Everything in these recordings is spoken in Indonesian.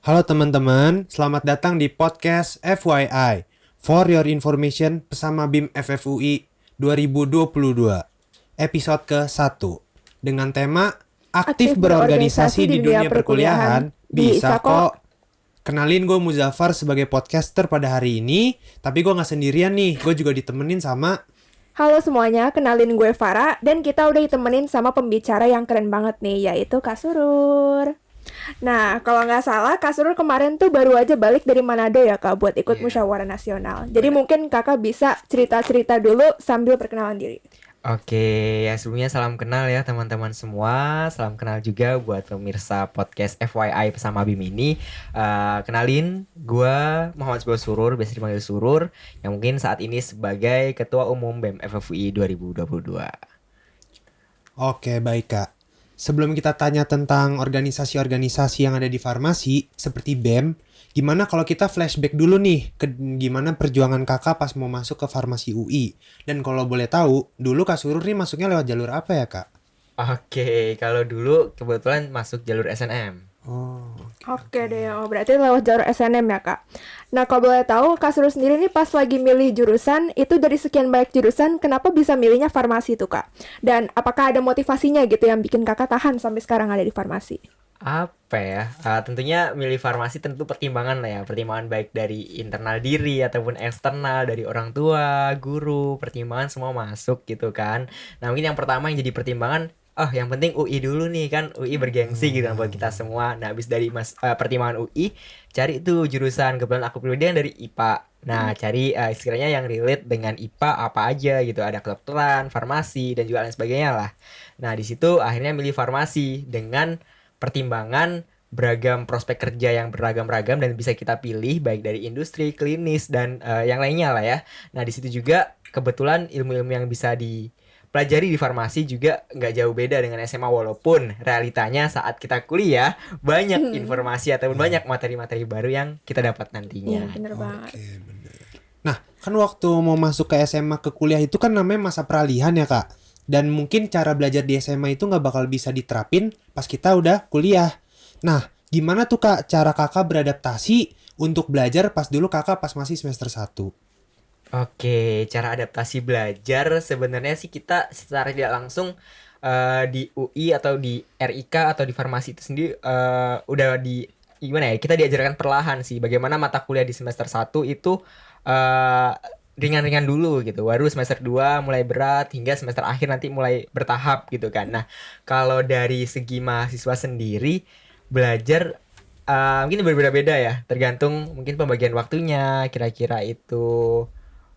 Halo teman-teman, selamat datang di podcast FYI For Your Information bersama BIM FFUI 2022 episode ke-1 dengan tema Aktif berorganisasi di dunia perkuliahan bisa kok. Kenalin, gue Muzaffar sebagai podcaster pada hari ini, tapi gue gak sendirian nih, gue juga ditemenin sama... Halo semuanya, kenalin gue Farah dan kita udah ditemenin sama pembicara yang keren banget nih, yaitu Kak Surur. Nah, kalau nggak salah, Kak Surur kemarin tuh baru aja balik dari Manado ya Kak, buat ikut musyawarah nasional. Jadi mungkin Kakak bisa cerita-cerita dulu sambil perkenalan diri. Oke, ya sebelumnya salam kenal ya teman-teman semua. Salam kenal juga buat pemirsa podcast FYI bersama BIM ini. Kenalin, gue Muhammad Sebastian Surur, biasa dipanggil Surur, yang mungkin saat ini sebagai Ketua Umum BEM FFUI 2022. Oke, baik Kak. Sebelum kita tanya tentang organisasi-organisasi yang ada di farmasi, seperti BEM, gimana kalau kita flashback dulu nih ke gimana perjuangan kakak pas mau masuk ke farmasi UI? Dan kalau boleh tahu, dulu Kak Surur nih masuknya lewat jalur apa ya Kak? Oke, kalau dulu kebetulan masuk jalur SNM. Oh, Oke deh, berarti lewat jalur SNM ya Kak. Nah, kalau boleh tahu, Kak Surur sendiri nih pas lagi milih jurusan, itu dari sekian banyak jurusan, kenapa bisa milihnya farmasi tuh Kak? Dan apakah ada motivasinya gitu yang bikin Kakak tahan sampai sekarang ada di farmasi? Apa ya? Tentunya milih farmasi tentu pertimbangan lah ya. Pertimbangan baik dari internal diri ataupun eksternal, dari orang tua, guru, pertimbangan semua masuk gitu kan. Nah mungkin yang pertama yang jadi pertimbangan, yang penting UI dulu nih kan, UI bergengsi gitu kan buat kita semua. Nah habis dari pertimbangan UI, cari tuh jurusan. Kebetulan aku pribadi yang dari IPA. Nah cari istilahnya yang relate dengan IPA apa aja gitu. Ada kedokteran, farmasi, dan juga lain sebagainya lah. Nah di situ akhirnya milih farmasi dengan pertimbangan beragam prospek kerja yang beragam-ragam dan bisa kita pilih baik dari industri, klinis, dan yang lainnya lah ya. Nah di situ juga kebetulan ilmu-ilmu yang bisa dipelajari di farmasi juga nggak jauh beda dengan SMA, walaupun realitanya saat kita kuliah banyak informasi ataupun banyak materi-materi baru yang kita dapat Iya, nantinya. bener banget. oke, bener. Nah, kan waktu mau masuk ke SMA ke kuliah itu kan namanya masa peralihan ya Kak. Dan mungkin cara belajar di SMA itu nggak bakal bisa diterapin pas kita udah kuliah. Nah, gimana tuh Kak cara kakak beradaptasi untuk belajar pas dulu kakak pas masih semester 1? Oke, cara adaptasi belajar sebenarnya sih kita secara tidak langsung di UI atau di RIK atau di farmasi itu sendiri udah di gimana ya? Kita diajarkan perlahan sih bagaimana mata kuliah di semester 1 itu eh, ringan-ringan dulu gitu. Baru semester 2 mulai berat hingga semester akhir nanti mulai bertahap gitu kan. Nah, kalau dari segi mahasiswa sendiri belajar mungkin berbeda-beda ya, tergantung mungkin pembagian waktunya, kira-kira itu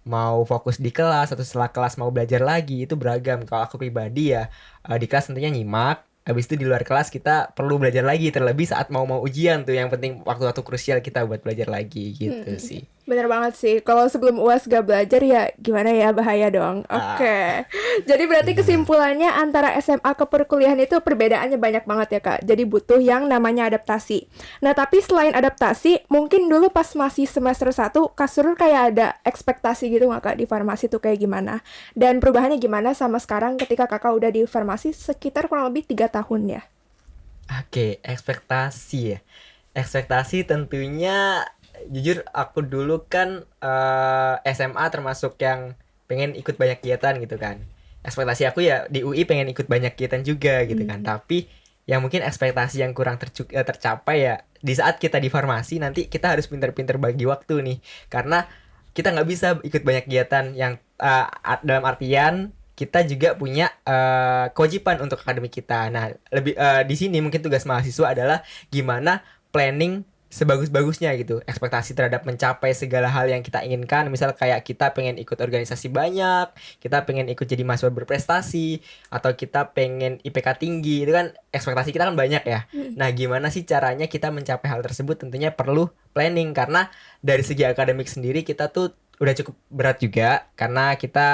mau fokus di kelas atau setelah kelas mau belajar lagi itu beragam. Kalau aku pribadi ya di kelas tentunya nyimak. Habis itu di luar kelas kita perlu belajar lagi terlebih saat mau ujian tuh yang penting waktu-waktu krusial kita buat belajar lagi gitu sih. Bener banget sih, kalau sebelum UAS gak belajar ya gimana ya, bahaya dong. Ah, Oke, jadi berarti kesimpulannya antara SMA ke perkuliahan itu perbedaannya banyak banget ya Kak. Jadi butuh yang namanya adaptasi. Nah tapi selain adaptasi, mungkin dulu pas masih semester 1, Kak Surur kayak ada ekspektasi gitu gak Kak di farmasi tuh kayak gimana? Dan perubahannya gimana sama sekarang ketika kakak udah di farmasi sekitar kurang lebih 3 tahun ya? oke, ekspektasi ya. Ekspektasi tentunya jujur aku dulu kan SMA termasuk yang pengen ikut banyak kegiatan gitu kan. Ekspektasi aku ya di UI pengen ikut banyak kegiatan juga gitu kan. Tapi yang mungkin ekspektasi yang kurang tercapai ya di saat kita di farmasi nanti kita harus pinter-pinter bagi waktu nih. Karena kita nggak bisa ikut banyak kegiatan yang dalam artian kita juga punya kewajiban untuk akademik kita. Nah, lebih di sini mungkin tugas mahasiswa adalah gimana planning sebagus-bagusnya gitu. Ekspektasi terhadap mencapai segala hal yang kita inginkan. Misal kayak kita pengen ikut organisasi banyak, kita pengen ikut jadi mahasiswa berprestasi, atau kita pengen IPK tinggi. Itu kan ekspektasi kita kan banyak ya. Nah, gimana sih caranya kita mencapai hal tersebut? Tentunya perlu planning karena dari segi akademik sendiri kita tuh udah cukup berat juga karena kita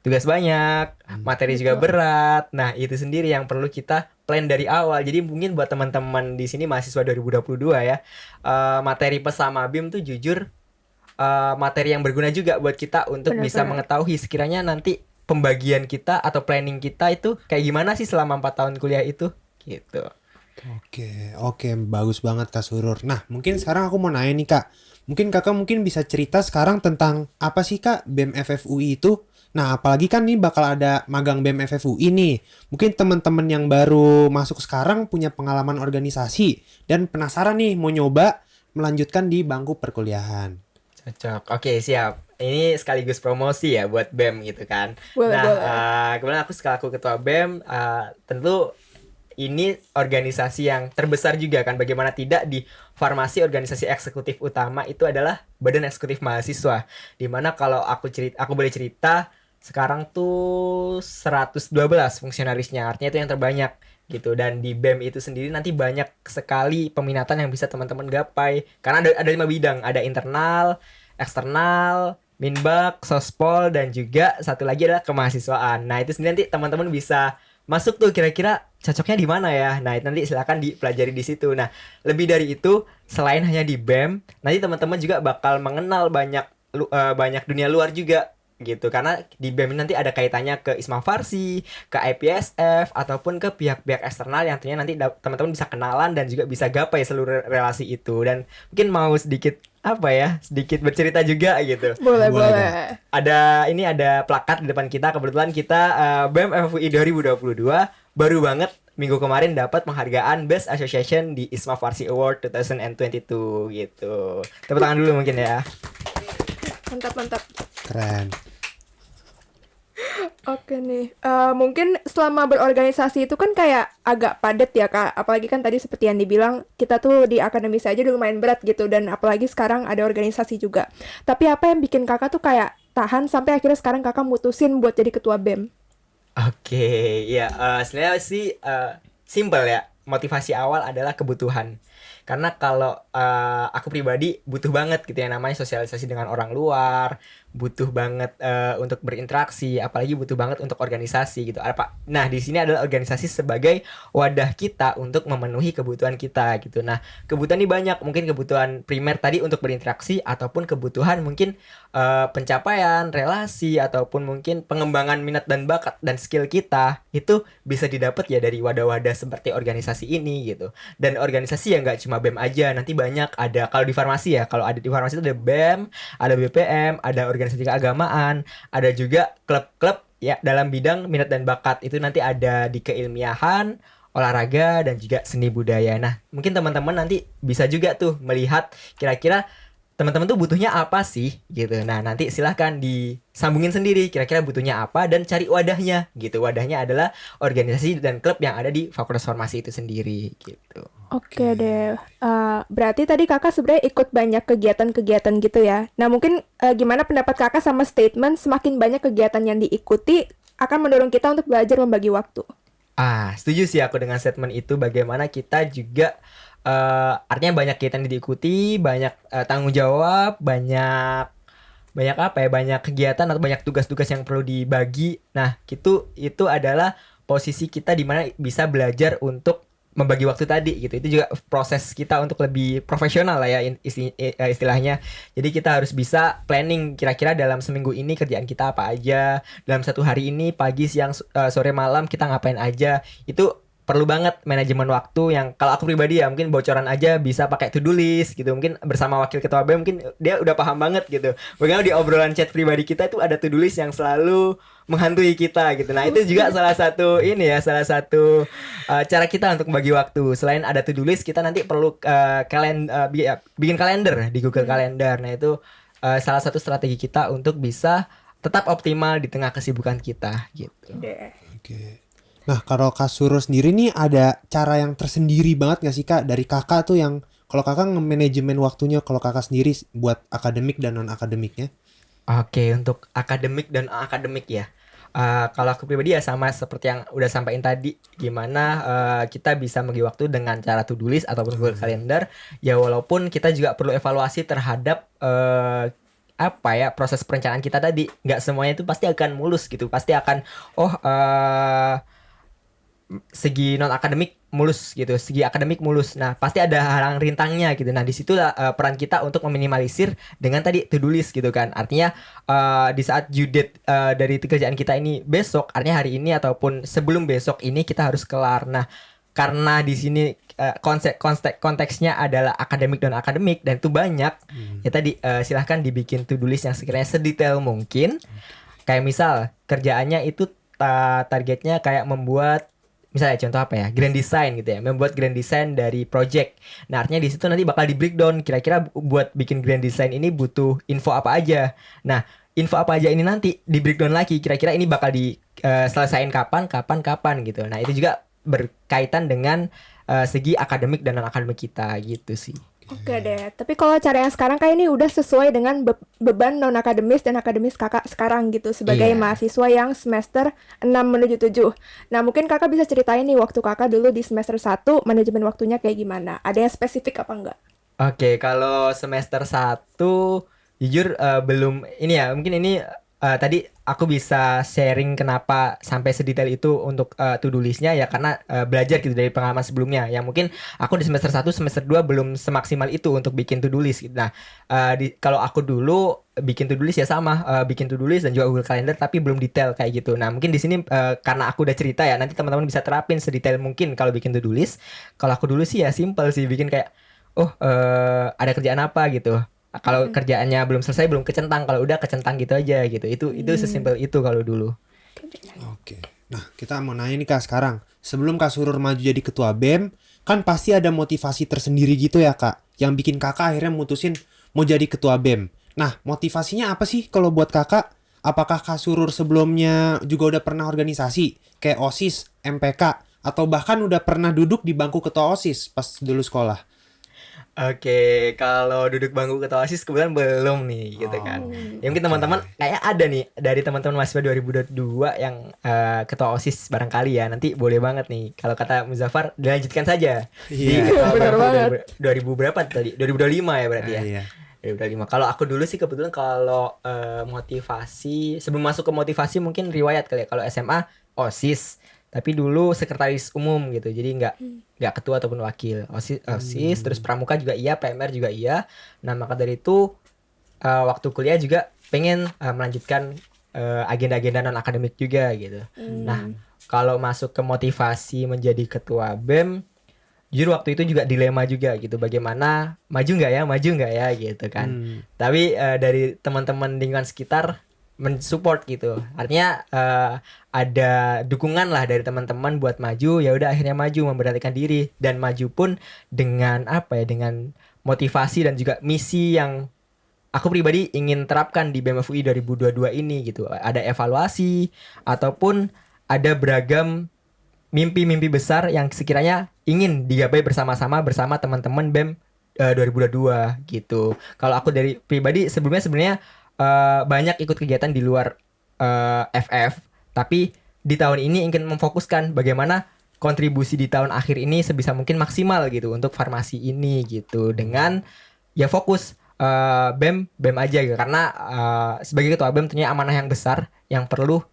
tugas banyak, materi juga Betul. berat. Nah, itu sendiri yang perlu kita plan dari awal. Jadi mungkin buat teman-teman di sini mahasiswa 2022 ya, materi Pesama BIM tuh jujur materi yang berguna juga buat kita untuk bisa Benar-benar. mengetahui sekiranya nanti pembagian kita atau planning kita itu kayak gimana sih selama 4 tahun kuliah itu gitu. Oke, bagus banget Kak Surur. Nah, mungkin sekarang aku mau nanya nih Kak. Mungkin Kakak mungkin bisa cerita sekarang tentang apa sih Kak BEM FFUI itu? Nah, apalagi kan nih bakal ada magang BEM FFUI nih. Mungkin teman-teman yang baru masuk sekarang punya pengalaman organisasi dan penasaran nih mau nyoba melanjutkan di bangku perkuliahan. Cocok. Oke, siap. Ini sekaligus promosi ya buat BEM gitu kan. Boleh, Nah, boleh. kebetulan aku selaku ketua BEM, tentu ini organisasi yang terbesar juga kan. Bagaimana tidak di farmasi organisasi eksekutif utama itu adalah Badan Eksekutif Mahasiswa. Dimana kalau aku boleh cerita, sekarang tuh 112 fungsionarisnya. Artinya itu yang terbanyak gitu. Dan di BEM itu sendiri nanti banyak sekali peminatan yang bisa teman-teman gapai. Karena ada 5 bidang, ada internal, eksternal, Minbak, Sospol, dan juga satu lagi adalah kemahasiswaan. Nah, itu sendiri nanti teman-teman bisa masuk tuh kira-kira cocoknya di mana ya. Nah, itu nanti silakan dipelajari di situ. Nah, lebih dari itu, selain hanya di BEM, nanti teman-teman juga bakal mengenal banyak dunia luar juga gitu. Karena di BEM ini nanti ada kaitannya ke Isma Farsi, ke IPSF ataupun ke pihak-pihak eksternal yang tentunya nanti teman-teman bisa kenalan dan juga bisa gapai seluruh relasi itu. Dan mungkin mau sedikit sedikit bercerita juga gitu. Boleh, Boleh, boleh. Ada plakat di depan kita. Kebetulan kita BEM FFUI 2022 baru banget minggu kemarin dapat penghargaan Best Association di ISMA Farsi Award 2022 gitu. Tepuk tangan dulu mungkin ya. Mantap, mantap. Keren. Oke nih, mungkin selama berorganisasi itu kan kayak agak padat ya Kak, apalagi kan tadi seperti yang dibilang, kita tuh di akademis aja udah lumayan berat gitu, dan apalagi sekarang ada organisasi juga. Tapi apa yang bikin Kakak tuh kayak tahan sampai akhirnya sekarang Kakak mutusin buat jadi ketua BEM? Oke, ya sebenarnya sih simple ya. Motivasi awal adalah kebutuhan. Karena kalau aku pribadi butuh banget gitu yang namanya sosialisasi dengan orang luar, butuh banget untuk berinteraksi, apalagi butuh banget untuk organisasi gitu. Nah, di sini adalah organisasi sebagai wadah kita untuk memenuhi kebutuhan kita gitu. Nah, kebutuhan ini banyak, mungkin kebutuhan primer tadi untuk berinteraksi ataupun kebutuhan mungkin pencapaian relasi ataupun mungkin pengembangan minat dan bakat dan skill kita itu bisa didapat ya dari wadah-wadah seperti organisasi ini gitu. Dan organisasi ya nggak cuma BEM aja, nanti banyak ada kalau di farmasi ya, kalau ada di farmasi itu ada BEM, ada BPM, ada organisasi keagamaan, ada juga klub-klub ya dalam bidang minat dan bakat itu nanti ada di keilmiahan, olahraga dan juga seni budaya. Nah, mungkin teman-teman nanti bisa juga tuh melihat kira-kira teman-teman tuh butuhnya apa sih gitu. Nah, nanti silahkan disambungin sendiri kira-kira butuhnya apa dan cari wadahnya gitu. Wadahnya adalah organisasi dan klub yang ada di Fakultas Farmasi itu sendiri gitu. Oke deh, berarti tadi Kakak sebenarnya ikut banyak kegiatan-kegiatan gitu ya. Nah mungkin gimana pendapat Kakak sama statement semakin banyak kegiatan yang diikuti akan mendorong kita untuk belajar membagi waktu? Setuju sih aku dengan statement itu. Bagaimana kita juga artinya banyak kegiatan yang diikuti, banyak tanggung jawab, banyak kegiatan atau banyak tugas-tugas yang perlu dibagi. Nah, itu adalah posisi kita di mana bisa belajar untuk membagi waktu tadi gitu. Itu juga proses kita untuk lebih profesional lah ya istilahnya. Jadi kita harus bisa planning kira-kira dalam seminggu ini kerjaan kita apa aja, dalam satu hari ini pagi, siang, sore, malam kita ngapain aja. Itu perlu banget manajemen waktu yang kalau aku pribadi ya mungkin bocoran aja bisa pakai to do list gitu. Mungkin bersama wakil ketua BEM mungkin dia udah paham banget gitu. Bagaimana di obrolan chat pribadi kita itu ada to do list yang selalu menghantui kita gitu. Nah, itu juga salah satu cara kita untuk bagi waktu. Selain ada to do list, kita nanti perlu bikin kalender di Google Calendar. Nah, itu salah satu strategi kita untuk bisa tetap optimal di tengah kesibukan kita gitu. Oke. Nah, kalau Kak Surur sendiri nih ada cara yang tersendiri banget gak sih Kak dari Kakak tuh yang kalau Kakak nge-manajemen waktunya kalau Kakak sendiri buat akademik dan non-akademiknya? Oke, untuk akademik dan akademik ya. Kalau aku pribadi ya sama seperti yang udah sampaikan tadi, gimana kita bisa membagi waktu dengan cara to do list ataupun Google Calendar. Ya walaupun kita juga perlu evaluasi terhadap proses perencanaan kita tadi. Nggak semuanya itu pasti akan mulus gitu. Pasti akan segi non akademik mulus gitu, segi akademik mulus. Nah, pasti ada halang rintangnya gitu. Nah, disitulah peran kita untuk meminimalisir dengan tadi to do list gitu kan. Artinya di saat due date dari kerjaan kita ini besok, artinya hari ini ataupun sebelum besok ini kita harus kelar. Nah, karena di sini konteksnya adalah akademik dan akademik dan itu banyak. Ya tadi silahkan dibikin to-do list yang sekiranya sedetail mungkin. Kayak misal kerjaannya itu targetnya kayak membuat misalnya contoh apa ya, grand design gitu ya, membuat grand design dari project. Nah artinya di situ nanti bakal di breakdown kira-kira buat bikin grand design ini butuh info apa aja. Nah info apa aja ini nanti di breakdown lagi, kira-kira ini bakal diselesain kapan gitu. Nah itu juga berkaitan dengan segi akademik dan non akademik kita gitu sih. Oke deh, tapi kalau cara yang sekarang kayak ini udah sesuai dengan beban non akademis dan akademis kakak sekarang gitu sebagai Iya. mahasiswa yang semester 6 menuju 7. Nah mungkin kakak bisa ceritain nih waktu kakak dulu di semester 1 manajemen waktunya kayak gimana? Ada yang spesifik apa enggak? Oke, kalau semester 1 jujur belum ini ya, mungkin ini tadi aku bisa sharing kenapa sampai sedetail itu untuk to-do list-nya ya karena belajar gitu dari pengalaman sebelumnya. Ya mungkin aku di semester 1, semester 2 belum semaksimal itu untuk bikin to-do list gitu. Nah, kalau aku dulu bikin to-do list ya sama bikin to-do list dan juga Google Calendar tapi belum detail kayak gitu. Nah, mungkin di sini karena aku udah cerita ya, nanti teman-teman bisa terapin sedetail mungkin kalau bikin to-do list. Kalau aku dulu sih ya simple sih bikin kayak ada kerjaan apa gitu. Kalau kerjaannya belum selesai belum kecentang, kalau udah kecentang gitu aja gitu. Itu sesimpel itu kalau dulu. Oke. Nah, kita mau nanya nih Kak sekarang. Sebelum Kak Surur maju jadi ketua BEM, kan pasti ada motivasi tersendiri gitu ya Kak, yang bikin Kakak akhirnya mutusin mau jadi ketua BEM. Nah, motivasinya apa sih kalau buat Kakak? Apakah Kak Surur sebelumnya juga udah pernah organisasi kayak OSIS, MPK, atau bahkan udah pernah duduk di bangku ketua OSIS pas dulu sekolah? Oke, kalau duduk bangku ketua OSIS kebetulan belum nih gitu kan. Ya mungkin teman-teman kayak ada nih dari teman-teman mahasiswa 2022 yang ketua OSIS barangkali ya. Nanti boleh banget nih kalau kata Muzaffar dilanjutkan saja. Di Iya. ketua Benar bangku banget. 2000 berapa tadi? 2025 ya berarti ya. Iya. 2025. Kalau aku dulu sih kebetulan kalau motivasi sebelum masuk ke motivasi mungkin riwayat kali ya. Kalau SMA OSIS, tapi dulu sekretaris umum gitu. Jadi nggak ketua ataupun wakil. OSIS terus pramuka juga iya, PMR juga iya. Nah, maka dari itu waktu kuliah juga pengen melanjutkan agenda-agenda non akademik juga gitu. Nah, kalau masuk ke motivasi menjadi ketua BEM, jujur waktu itu juga dilema juga gitu, bagaimana maju nggak ya gitu kan. Tapi dari teman-teman lingkungan sekitar mensupport gitu, artinya ada dukungan lah dari teman-teman buat maju. Ya udah akhirnya maju, memberanikan diri dan maju pun dengan apa ya, dengan motivasi dan juga misi yang aku pribadi ingin terapkan di BEM FUI 2022 ini gitu. Ada evaluasi ataupun ada beragam mimpi-mimpi besar yang sekiranya ingin digapai bersama-sama bersama teman-teman BEM 2022 gitu. Kalau aku dari pribadi sebenarnya banyak ikut kegiatan di luar FF, tapi di tahun ini ingin memfokuskan bagaimana kontribusi di tahun akhir ini sebisa mungkin maksimal gitu untuk farmasi ini gitu, dengan ya fokus BEM aja gitu. Karena sebagai ketua BEM tentunya amanah yang besar yang perlu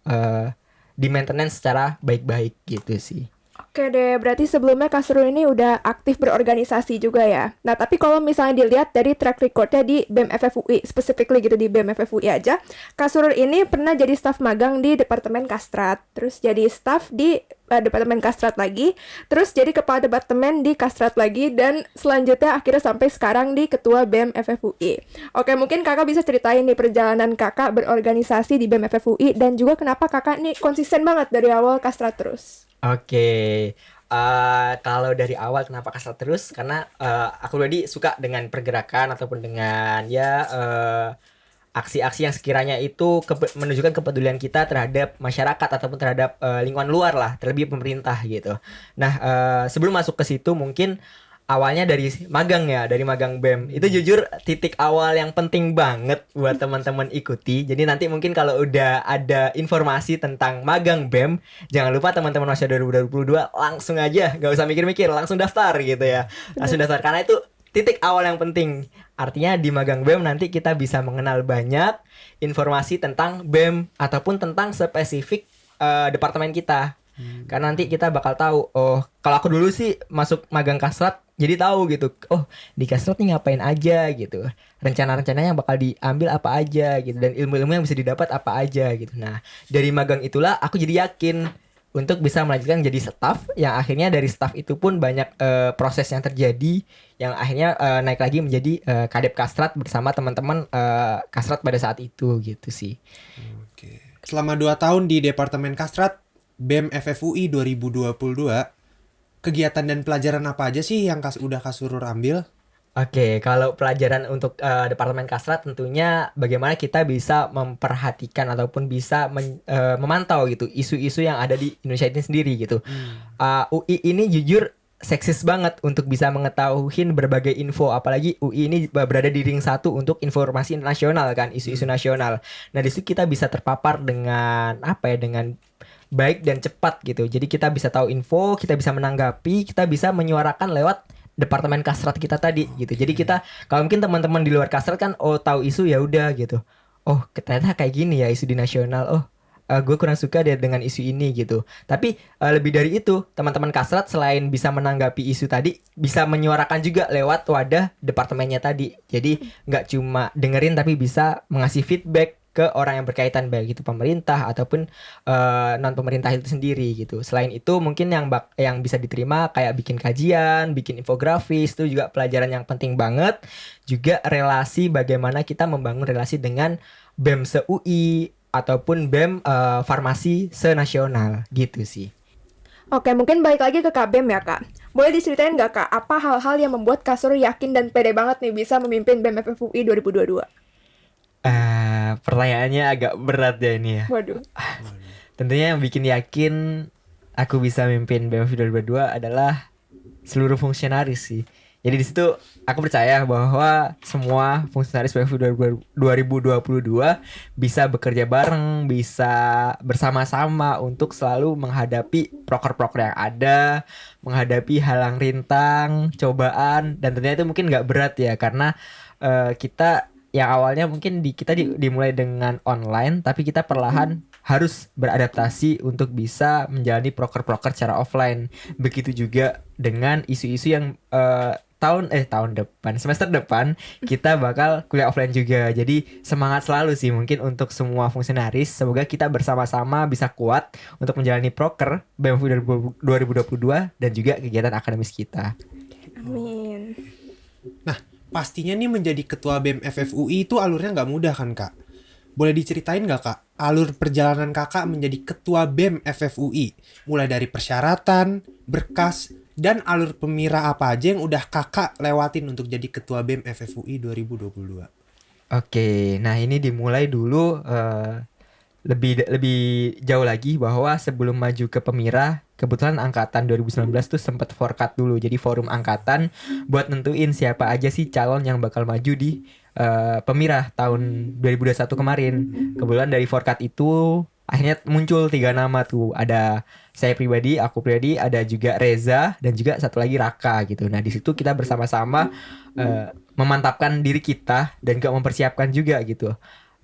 di maintenance secara baik-baik gitu sih. Oke deh, berarti sebelumnya Kak Surul ini udah aktif berorganisasi juga ya. Nah, tapi kalau misalnya dilihat dari track recordnya di BEM FFUI, specifically gitu di BEM FFUI aja, Kak Surul ini pernah jadi staf magang di Departemen Kastrat, terus jadi staf di Departemen Kastrat lagi, terus jadi kepala departemen di Kastrat lagi, dan selanjutnya akhirnya sampai sekarang di ketua BEM FFUI. Oke, mungkin kakak bisa ceritain nih perjalanan kakak berorganisasi di BEM FFUI, dan juga kenapa kakak nih konsisten banget dari awal Kastrat terus. Oke, kalau dari awal kenapa Kastrat terus? Karena aku tadi suka dengan pergerakan ataupun dengan ya aksi-aksi yang sekiranya itu menunjukkan kepedulian kita terhadap masyarakat ataupun terhadap lingkungan luar lah, terlebih pemerintah gitu. Nah, sebelum masuk ke situ mungkin awalnya dari magang ya, dari magang BEM. Itu jujur titik awal yang penting banget buat teman-teman ikuti. Jadi nanti mungkin kalau udah ada informasi tentang magang BEM, jangan lupa teman-teman mahasiswa 2022 langsung aja, gak usah mikir-mikir, langsung daftar gitu ya. Langsung daftar, karena itu titik awal yang penting. Artinya di magang BEM nanti kita bisa mengenal banyak informasi tentang BEM ataupun tentang spesifik departemen kita. Karena nanti kita bakal tahu, oh kalau aku dulu sih masuk magang Kastrat, jadi tahu gitu, oh di Kastrat nih ngapain aja gitu, rencana-rencananya yang bakal diambil apa aja gitu, dan ilmu-ilmu yang bisa didapat apa aja gitu. Nah dari magang itulah aku jadi yakin untuk bisa melanjutkan jadi staff, yang akhirnya dari staff itu pun banyak proses yang terjadi yang akhirnya naik lagi menjadi kadep Kastrat bersama teman-teman Kastrat pada saat itu gitu sih. Oke. Selama 2 tahun di Departemen Kastrat BEM FFUI 2022, kegiatan dan pelajaran apa aja sih yang udah Kak Surur ambil? Oke, kalau pelajaran untuk Departemen Kastrat tentunya bagaimana kita bisa memperhatikan ataupun bisa memantau gitu isu-isu yang ada di Indonesia ini sendiri gitu. UI ini jujur seksis banget untuk bisa mengetahui berbagai info, apalagi UI ini berada di ring 1 untuk informasi nasional kan, isu-isu nasional. Nah, di situ kita bisa terpapar dengan dengan baik dan cepat gitu. Jadi kita bisa tahu info, kita bisa menanggapi, kita bisa menyuarakan lewat Departemen Kastrat kita tadi gitu. Jadi kita, kalau mungkin teman-teman di luar Kastrat kan tahu isu ya udah gitu. Oh, ternyata kayak gini ya isu di nasional. Oh, gue kurang suka dia dengan isu ini gitu. Tapi lebih dari itu, teman-teman Kastrat selain bisa menanggapi isu tadi, bisa menyuarakan juga lewat wadah departemennya tadi. Jadi nggak cuma dengerin tapi bisa mengasih feedback ke orang yang berkaitan, baik itu pemerintah ataupun non pemerintah itu sendiri gitu. Selain itu mungkin yang bisa diterima kayak bikin kajian, bikin infografis, itu juga pelajaran yang penting banget. Juga relasi, bagaimana kita membangun relasi dengan BEM se-UI ataupun BEM farmasi senasional gitu sih. Oke, mungkin balik lagi ke Kak BEM ya, Kak. Boleh diceritain nggak, Kak, apa hal-hal yang membuat Kak Surur yakin dan pede banget nih bisa memimpin BEM FFUI 2022? Pertanyaannya agak berat ya ini ya. Waduh. Tentunya yang bikin yakin aku bisa memimpin BEM FFUI 2022 adalah seluruh fungsionaris sih. Jadi di situ aku percaya bahwa semua fungsionaris BEM FFUI 2022 bisa bekerja bareng, bisa bersama-sama untuk selalu menghadapi proker-proker yang ada, menghadapi halang rintang, cobaan, dan tentunya itu mungkin nggak berat ya, karena kita yang awalnya mungkin kita dimulai dengan online, tapi kita perlahan harus beradaptasi untuk bisa menjalani proker-proker secara offline. Begitu juga dengan isu-isu yang semester depan kita bakal kuliah offline juga. Jadi semangat selalu sih mungkin untuk semua fungsionaris. Semoga kita bersama-sama bisa kuat untuk menjalani proker BEM FFUI 2022 dan juga kegiatan akademis kita. Amin. Nah, pastinya nih menjadi ketua BEM FFUI itu alurnya nggak mudah kan, Kak? Boleh diceritain nggak, Kak, alur perjalanan Kakak menjadi ketua BEM FFUI? Mulai dari persyaratan, berkas, dan alur pemira apa aja yang udah Kakak lewatin untuk jadi ketua BEM FFUI 2022? Oke, nah ini dimulai dulu lebih jauh lagi, bahwa sebelum maju ke pemira, kebetulan angkatan 2019 tuh sempat forkat dulu. Jadi forum angkatan buat nentuin siapa aja sih calon yang bakal maju di pemira tahun 2021 kemarin. Kebetulan dari forkat itu akhirnya muncul 3 nama tuh. Ada saya pribadi, aku pribadi, ada juga Reza, dan juga satu lagi Raka gitu. Nah di situ kita bersama-sama memantapkan diri kita dan juga mempersiapkan juga gitu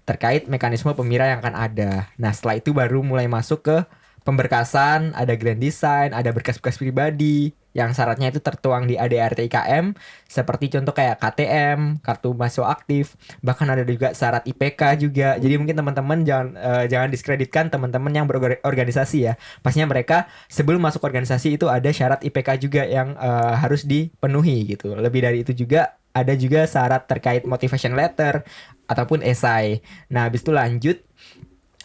terkait mekanisme pemira yang akan ada. Nah setelah itu baru mulai masuk ke pemberkasan, ada grand design, ada berkas-berkas pribadi yang syaratnya itu tertuang di ADART IKM, seperti contoh kayak KTM, kartu mahasiswa aktif, bahkan ada juga syarat IPK juga. Jadi mungkin teman-teman jangan diskreditkan teman-teman yang berorganisasi ya. Pastinya mereka sebelum masuk organisasi itu ada syarat IPK juga yang harus dipenuhi gitu. Lebih dari itu juga ada juga syarat terkait motivation letter ataupun esai. Nah, habis itu lanjut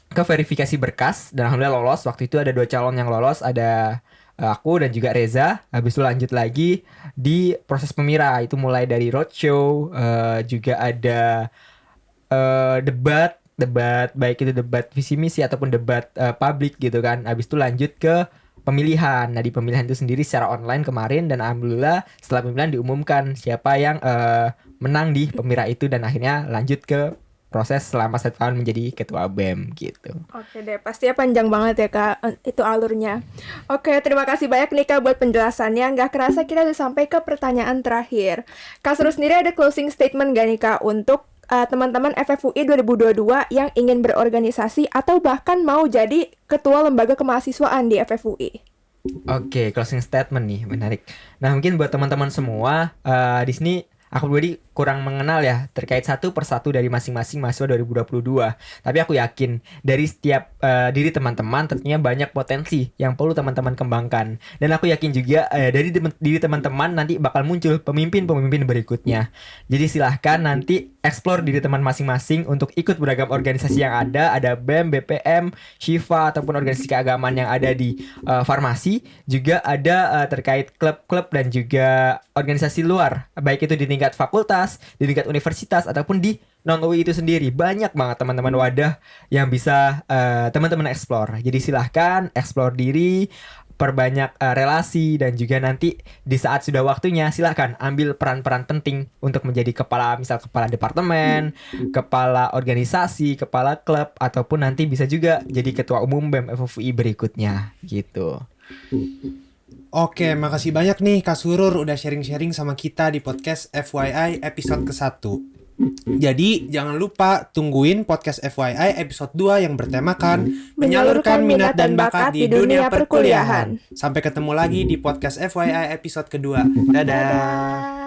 ke verifikasi berkas dan alhamdulillah lolos. Waktu itu ada 2 calon yang lolos, ada aku dan juga Reza. Habis itu lanjut lagi di proses pemira, itu mulai dari roadshow, juga ada debat baik itu debat visi misi ataupun debat publik gitu kan. Habis itu lanjut ke pemilihan. Nah di pemilihan itu sendiri secara online kemarin, dan alhamdulillah setelah pemilihan diumumkan siapa yang menang di pemira itu, dan akhirnya lanjut ke proses selama 1 tahun menjadi ketua BEM gitu. Oke deh, pastinya panjang banget ya, Kak, itu alurnya. Oke, terima kasih banyak nih, Kak, buat penjelasannya. Nggak kerasa kita udah sampai ke pertanyaan terakhir. Kak Surur sendiri ada closing statement nggak nih, Kak, untuk teman-teman FFUI 2022 yang ingin berorganisasi atau bahkan mau jadi ketua lembaga kemahasiswaan di FFUI? Oke, closing statement nih, menarik. Nah, mungkin buat teman-teman semua di sini aku pribadi kurang mengenal ya terkait satu persatu dari masing-masing mahasiswa 2022. Tapi aku yakin dari setiap diri teman-teman tentunya banyak potensi yang perlu teman-teman kembangkan. Dan aku yakin juga dari diri teman-teman nanti bakal muncul pemimpin-pemimpin berikutnya. Jadi silahkan nanti explore diri teman masing-masing untuk ikut beragam organisasi yang ada BEM, BPM, Shiva ataupun organisasi keagamaan yang ada di farmasi. Juga ada terkait klub-klub dan juga organisasi luar, baik itu di tingkat fakultas, di tingkat universitas ataupun di non-UI itu sendiri. Banyak banget teman-teman wadah yang bisa teman-teman explore. Jadi silahkan explore diri, perbanyak relasi, dan juga nanti di saat sudah waktunya silahkan ambil peran-peran penting untuk menjadi kepala departemen, kepala organisasi, kepala klub, ataupun nanti bisa juga jadi ketua umum BEM FFUI berikutnya gitu. Oke, makasih banyak nih Kak Surur udah sharing-sharing sama kita di podcast FYI episode ke-1. Jadi, jangan lupa tungguin podcast FYI episode 2 yang bertemakan menyalurkan minat dan bakat di dunia perkuliahan. Sampai ketemu lagi di podcast FYI episode kedua. Dadah!